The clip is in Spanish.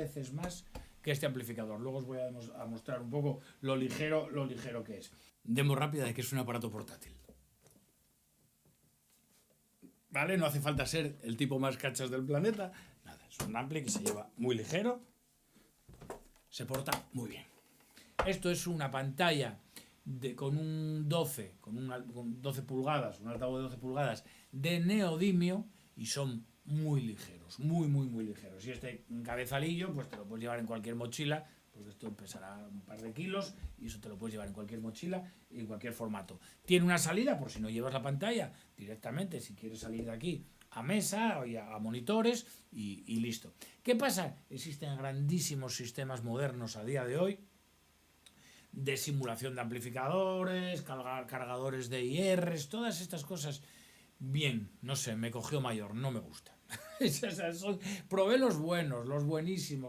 veces más que este amplificador. Luego os voy a mostrar un poco lo ligero que es. Demo rápida de que es un aparato portátil. ¿Vale? No hace falta ser el tipo más cachas del planeta. Nada, es un ampli que se lleva muy ligero. Se porta muy bien. Esto es una pantalla con un 12, con 12 pulgadas, un altavoz de 12 pulgadas de neodimio y son muy ligeros, muy ligeros. Y este cabezalillo, pues te lo puedes llevar en cualquier mochila, porque esto pesará un par de kilos y eso te lo puedes llevar en cualquier mochila y en cualquier formato. Tiene una salida por si no llevas la pantalla directamente, si quieres salir de aquí a mesa o a monitores y listo. ¿Qué pasa? Existen grandísimos sistemas modernos a día de hoy de simulación de amplificadores, cargadores de IRs, todas estas cosas. Bien, no sé, me cogió mayor, no me gusta. Probé los buenos, los buenísimos.